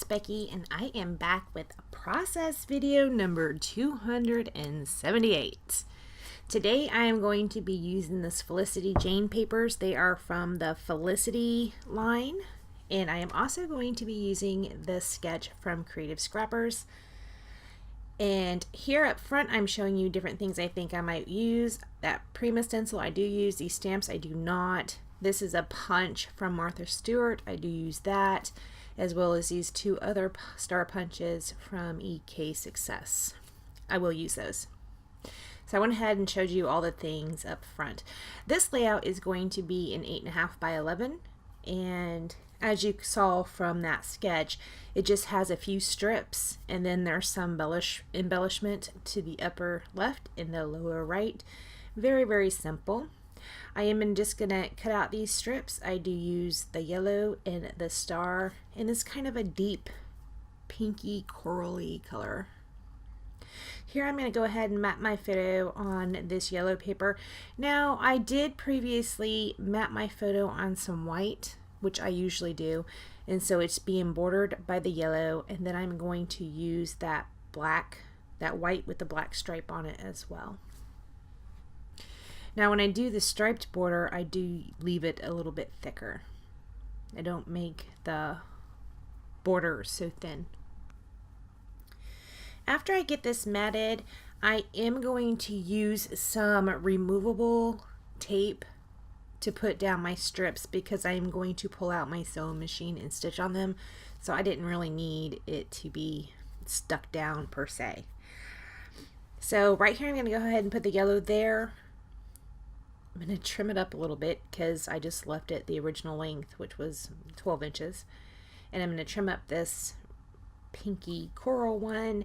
it's Becky and I am back with process video number 278. Today I am going to be using this Felicity Jane papers. They are from the Felicity line, and I am also going to be using this sketch from Creative Scrappers. And here up front I'm showing you different things I think I might use. That Prima stencil I do use, these stamps I do not. This is a punch from Martha Stewart, I do use that, as well as these two other star punches from EK Success. I will use those. So I went ahead and showed you all the things up front. This layout is going to be an 8.5 by 11, and as you saw from that sketch, it just has a few strips, and then there's some embellishment to the upper left and the lower right. Very, very simple. I am just going to cut out these strips. I do use the yellow and the star, and it's kind of a deep pinky corally color. Here I'm going to go ahead and map my photo on this yellow paper. Now I did previously map my photo on some white, which I usually do, and so it's being bordered by the yellow, and then I'm going to use that white with the black stripe on it as well. Now when I do the striped border, I do leave it a little bit thicker. I don't make the border so thin. After I get this matted, I am going to use some removable tape to put down my strips because I am going to pull out my sewing machine and stitch on them, so I didn't really need it to be stuck down per se. So right here I'm going to go ahead and put the yellow there. I'm going to trim it up a little bit because I just left it the original length, which was 12 inches. And I'm going to trim up this pinky coral one.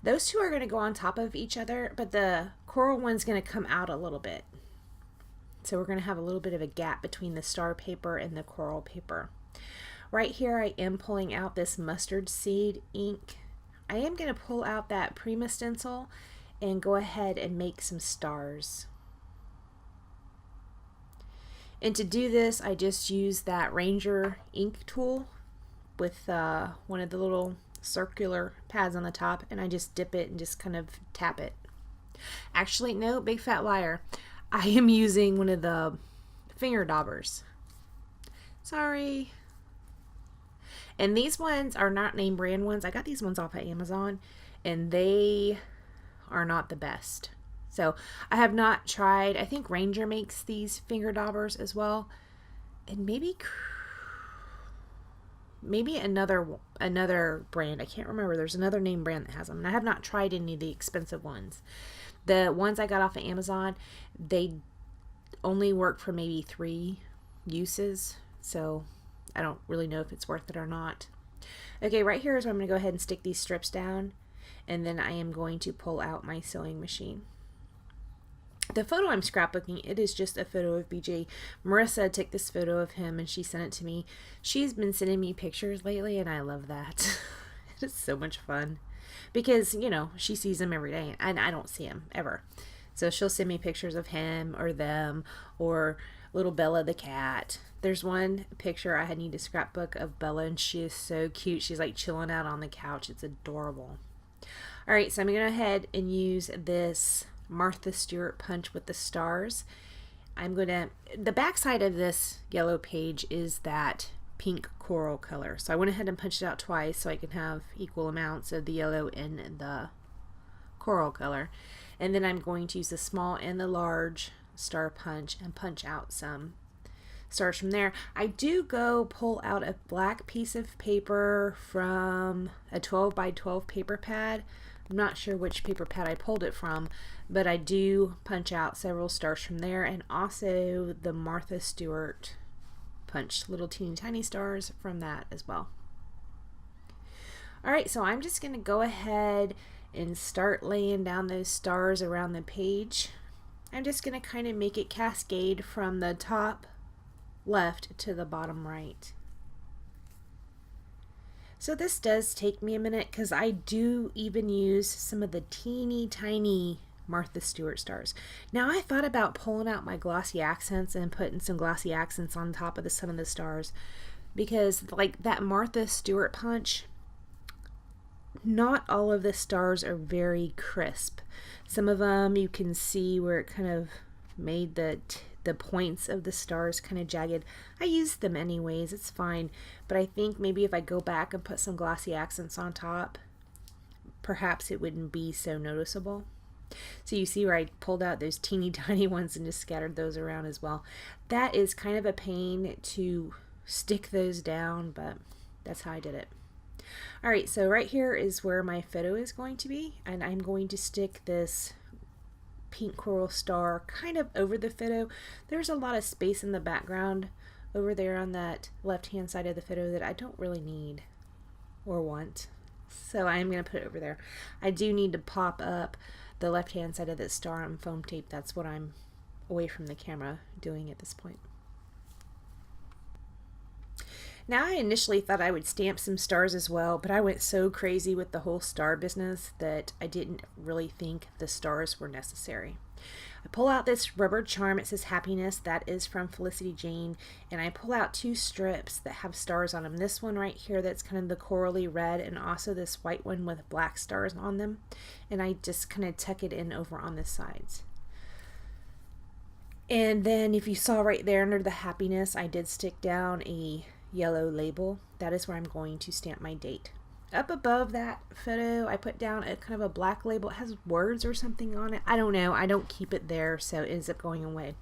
Those two are going to go on top of each other, but the coral one's going to come out a little bit. So we're going to have a little bit of a gap between the star paper and the coral paper. Right here I am pulling out this mustard seed ink. I am going to pull out that Prima stencil and go ahead and make some stars. And to do this, I just use that Ranger ink tool with one of the little circular pads on the top, and I just dip it and just kind of tap it. Actually, no, big fat liar. I am using one of the finger daubers. Sorry. And these ones are not name brand ones. I got these ones off of Amazon, and they are not the best. So I have not tried. I think Ranger makes these finger daubers as well, and maybe another brand. I can't remember. There's another name brand that has them, and I have not tried any of the expensive ones. The ones I got off of Amazon, they only work for maybe 3 uses, so I don't really know if it's worth it or not. Okay, right here is where I'm going to go ahead and stick these strips down, and then I am going to pull out my sewing machine. The photo I'm scrapbooking, it is just a photo of BJ. Marissa took this photo of him and she sent it to me. She's been sending me pictures lately, and I love that. It's so much fun because, you know, she sees him every day and I don't see him ever. So she'll send me pictures of him or them or little Bella the cat. There's one picture I need to scrapbook of Bella, and she is so cute. She's like chilling out on the couch. It's adorable. All right, so I'm going to go ahead and use this Martha Stewart punch with the stars. The back side of this yellow page is that pink coral color. So I went ahead and punched it out twice so I can have equal amounts of the yellow and the coral color. And then I'm going to use the small and the large star punch and punch out some stars from there. I do go pull out a black piece of paper from a 12 by 12 paper pad. I'm not sure which paper pad I pulled it from, but I do punch out several stars from there, and also the Martha Stewart punch little teeny tiny stars from that as well. Alright, so I'm just going to go ahead and start laying down those stars around the page. I'm just going to kind of make it cascade from the top left to the bottom right. So this does take me a minute because I do even use some of the teeny tiny Martha Stewart stars. Now I thought about pulling out my glossy accents and putting some glossy accents on top of some of the stars, because like that Martha Stewart punch, not all of the stars are very crisp. Some of them you can see where it kind of made the points of the stars kind of jagged. I used them anyways, it's fine, but I think maybe if I go back and put some glossy accents on top, perhaps it wouldn't be so noticeable. So you see where I pulled out those teeny tiny ones and just scattered those around as well. That is kind of a pain to stick those down, but that's how I did it. Alright, so right here is where my photo is going to be, and I'm going to stick this pink coral star kind of over the photo. There's a lot of space in the background over there on that left hand side of the photo that I don't really need or want, so I'm going to put it over there. I do need to pop up the left hand side of this star on foam tape. That's what I'm away from the camera doing at this point. Now, I initially thought I would stamp some stars as well, but I went so crazy with the whole star business that I didn't really think the stars were necessary. I pull out this rubber charm. It says happiness. That is from Felicity Jane. And I pull out 2 strips that have stars on them. This one right here that's kind of the corally red, and also this white one with black stars on them. And I just kind of tuck it in over on the sides. And then if you saw right there under the happiness, I did stick down a yellow label. That is where I'm going to stamp my date. Up above that photo, I put down a kind of a black label. It has words or something on it. I don't know. I don't keep it there, so it ends up going away.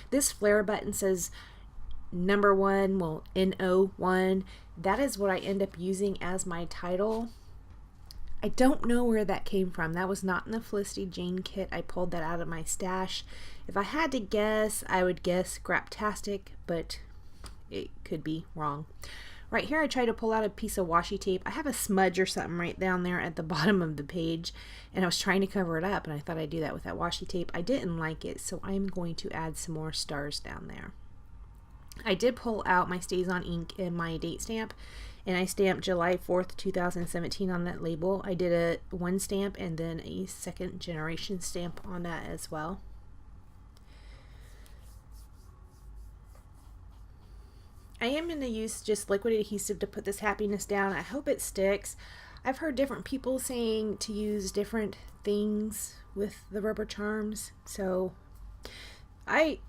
This flare button says number 1, well, NO1. That is what I end up using as my title. I don't know where that came from. That was not in the Felicity Jane kit. I pulled that out of my stash. If I had to guess, I would guess Scraptastic, but it could be wrong. Right here I try to pull out a piece of washi tape. I have a smudge or something right down there at the bottom of the page, and I was trying to cover it up, and I thought I'd do that with that washi tape. I didn't like it, so I'm going to add some more stars down there. I did pull out my Stays On ink and my date stamp, and I stamped July 4th, 2017 on that label. I did a 1 stamp and then a 2nd generation stamp on that as well. I am going to use just liquid adhesive to put this happiness down. I hope it sticks. I've heard different people saying to use different things with the rubber charms, so I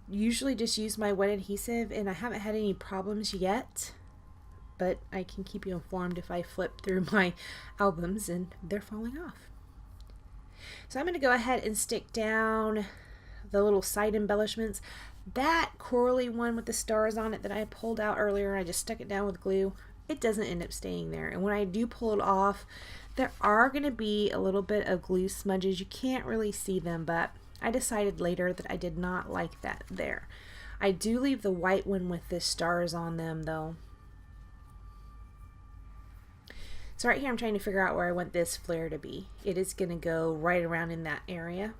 usually just use my wet adhesive, and I haven't had any problems yet, but I can keep you informed if I flip through my albums and they're falling off. So I'm going to go ahead and stick down the little side embellishments. That corally one with the stars on it that I pulled out earlier, I just stuck it down with glue. It doesn't end up staying there, and when I do pull it off, there are going to be a little bit of glue smudges. You can't really see them, but I decided later that I did not like that there. I do leave the white one with the stars on them though. So right here I'm trying to figure out where I want this flare to be. It is going to go right around in that area,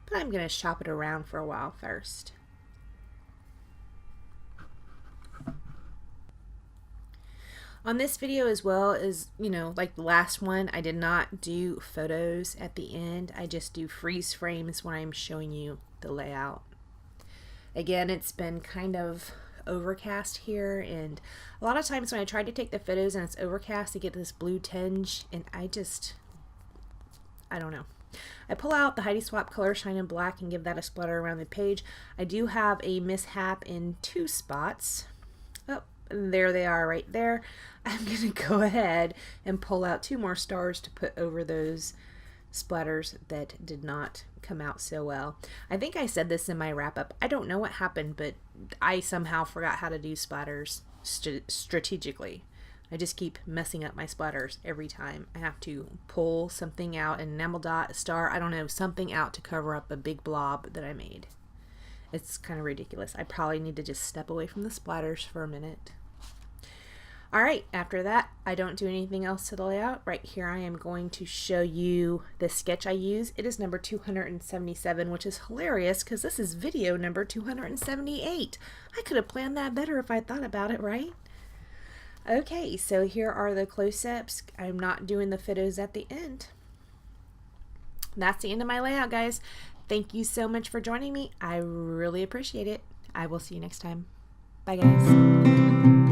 but I'm going to shop it around for a while first. On this video as well as, like the last one, I did not do photos at the end. I just do freeze frames when I'm showing you the layout. Again, it's been kind of overcast here, and a lot of times when I try to take the photos and it's overcast, I get this blue tinge, and I don't know. I pull out the Heidi Swap Color Shine in Black and give that a splatter around the page. I do have a mishap in 2 spots. Oh, there they are right there. I'm going to go ahead and pull out 2 more stars to put over those splatters that did not come out so well. I think I said this in my wrap-up. I don't know what happened, but I somehow forgot how to do splatters strategically. I just keep messing up my splatters every time. I have to pull something out, an enamel dot, a star, I don't know, something out to cover up a big blob that I made. It's kind of ridiculous. I probably need to just step away from the splatters for a minute. Alright, after that, I don't do anything else to the layout. Right here I am going to show you the sketch I use. It is number 277, which is hilarious because this is video number 278. I could have planned that better if I thought about it, right? Okay, so here are the close-ups. I'm not doing the photos at the end. That's the end of my layout, guys. Thank you so much for joining me. I really appreciate it. I will see you next time. Bye, guys.